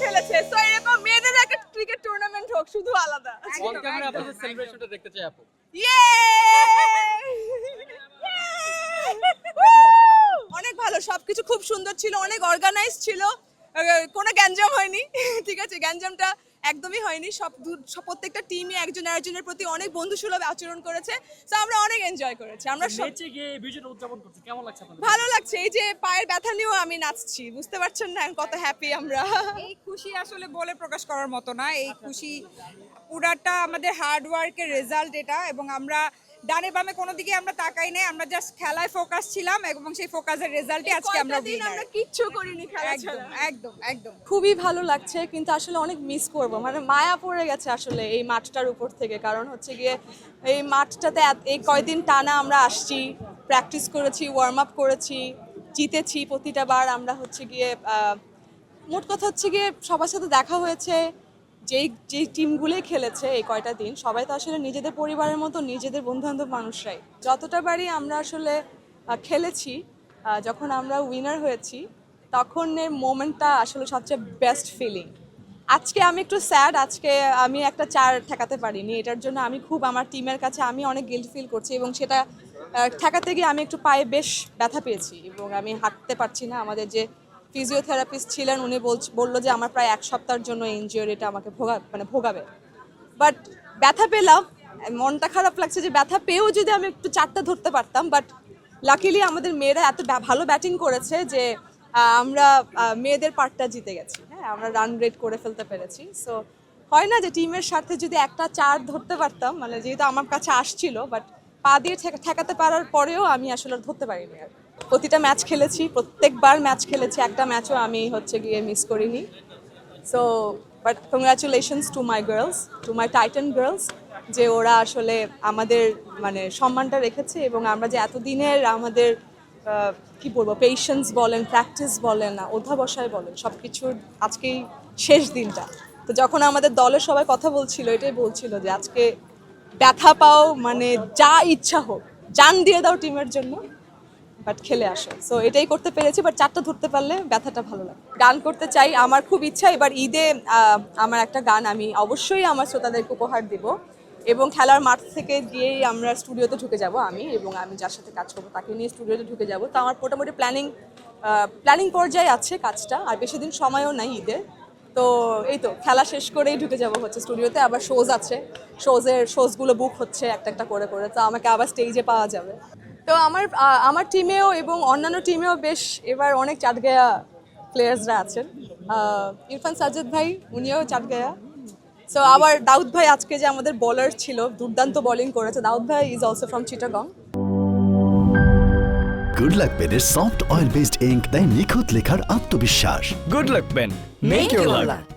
খেলেছে। সো এরকম মেয়েদের একটা ক্রিকেট টুর্নামেন্ট হোক, শুধু আলাদা। অন ক্যামেরা আপনাদের সেলিব্রেশনটা দেখতে চাই আপু। ইয়ে! অনেক ভালো, সবকিছু খুব সুন্দর ছিল, অনেক অর্গানাইজ ছিল, কোনো গ্যাঞ্জাম হয়নি। ঠিক আছে, গ্যাঞ্জামটা একদমই হয়নি। প্রত্যেকটা টিমই একজন আরেকজনের প্রতি অনেক বন্ধুসুলভ আচরণ করেছে। তো আমরা অনেক এনজয় করেছি। আমরা সব ম্যাচে গিয়ে বিজয়টা উদযাপন করতে কেমন লাগছে আপনাদের? ভালো লাগছে। এই যে পায়ের ব্যথা নিয়েও আমি নাচছি, বুঝতে পারছেন না কত হ্যাপি আমরা। এই খুশি আসলে বলে প্রকাশ করার মতো না। এই খুশি পুরাটা আমাদের হার্ড ওয়ার্কের রেজাল্ট এটা, এবং আমরা ডানে বামে কোনো দিকে আমরা তাকাই নাই, আমরা জাস্ট খেলায় ফোকাস ছিলাম এবং সেই ফোকাসের রেজাল্টই আজকে আমরা উইনার। আমরা কিচ্ছু করিনি খেলা একদম ছাড়া। একদম একদম। খুবই ভালো লাগছে, কিন্তু আসলে অনেক মিস করব, মানে মায়া পড়ে গেছে আসলে এই মাঠটার উপর থেকে। কারণ হচ্ছে গিয়ে এই মাঠটাতে এই কয়দিন টানা আমরা আসছি, প্র্যাকটিস করেছি, ওয়ার্ম আপ করেছি, জিতেছি প্রতিটা বার। আমরা হচ্ছে গিয়ে মোট কথা হচ্ছে গিয়ে সবার সাথে দেখা হয়েছে। যেই টিমগুলোই খেলেছে এই কয়টা দিন, সবাই তো আসলে নিজেদের পরিবারের মতো, নিজেদের বন্ধুবান্ধব মানুষরাই। যতটা বারই আমরা আসলে খেলেছি, যখন আমরা উইনার হয়েছি তখনের মোমেন্টটা আসলে সবচেয়ে বেস্ট ফিলিং। আজকে আমি একটু স্যাড, আজকে আমি একটা 4 ঠেকাতে পারিনি। এটার জন্য আমি খুব আমার টিমের কাছে আমি অনেক গিল্ট ফিল করছি, এবং সেটা ঠেকাতে গিয়ে আমি একটু পায়ে বেশ ব্যথা পেয়েছি এবং আমি হাঁটতে পারছি না। আমাদের যে ফিজিওথেরাপিস্ট ছিলেন উনি বললো যে আমার প্রায় 1 সপ্তাহের জন্য ইনজিওরিটা আমাকে ভোগাবে। বাট ব্যথা পেলাম, মনটা খারাপ লাগছে যে ব্যথা পেয়েও যদি আমি একটু 4টা ধরতে পারতাম। বাট লাকিলি আমাদের মেয়েরা এত ভালো ব্যাটিং করেছে যে আমরা মেয়েদের পার্টটা জিতে গেছি। হ্যাঁ, আমরা রান রেট করে ফেলতে পেরেছি। সো হয় না যে টিমের সাথে যদি একটা 4 ধরতে পারতাম, মানে যেহেতু আমার কাছে আসছিল, বাট পা দিয়ে ঠেকাতে পারার পরেও আমি আসলে ধরতে পারিনি। আর প্রতিটা ম্যাচ খেলেছি, প্রত্যেকবার ম্যাচ খেলেছি, একটা ম্যাচও আমি হচ্ছে গিয়ে মিস করিনি। So but congratulations to my girls, to my Titan girls, যে ওরা আসলে আমাদের মানে সম্মানটা রেখেছে, এবং আমরা যে এতদিনের আমাদের কি বলবো পেশেন্স বলেন, প্র্যাকটিস বলেন, অধ্যাবসায় বলেন, সব কিছুর আজকেই শেষ দিনটা। তো যখন আমাদের দলের সবাই কথা বলছিল, এটাই বলছিল যে আজকে ব্যথা পাও, মানে যা ইচ্ছা হোক, জান দিয়ে দাও টিমের জন্য, বাট খেলে আসো। সো এটাই করতে পেরেছি, বাট 4টা ধরতে পারলে ব্যথাটা ভালো লাগে। গান করতে চাই, আমার খুব ইচ্ছা এবার ঈদে আমার একটা গান আমি অবশ্যই আমার শ্রোতাদেরকে উপহার দিব, এবং খেলার মাঠ থেকে গিয়েই আমরা স্টুডিওতে ঢুকে যাব। আমি এবং আমি যার সাথে কাজ করবো তাকে নিয়ে স্টুডিওতে ঢুকে যাব। তো আমার মোটামুটি প্ল্যানিং পর্যায়ে আছে কাজটা, আর বেশি দিন সময়ও নাই ঈদের। তো এই তো খেলা শেষ করেই ঢুকে যাব হচ্ছে স্টুডিওতে। আবার শোজ আছে, শোজগুলো বুক হচ্ছে একটা করে, তো আমাকে আবার স্টেজে পাওয়া যাবে। তো আমার টিমেও এবং অন্যান্য টিমেও বেশ এবার অনেক চাটগায়া প্লেয়ার্সরা আছেন। ইরফান সাজ্জাদ ভাই, উনিও চাটগায়া। সো আবার দাউদ ভাই আজকে যে আমাদের বোলার ছিল, দুর্দান্ত বোলিং করেছে। দাউদ ভাই is also from Chittagong. Good luck পেনের সফট অয়েল বেসড ইঙ্ক দেয় নিখুঁত লেখার আত্মবিশ্বাস। Good luck pen, make your lakh.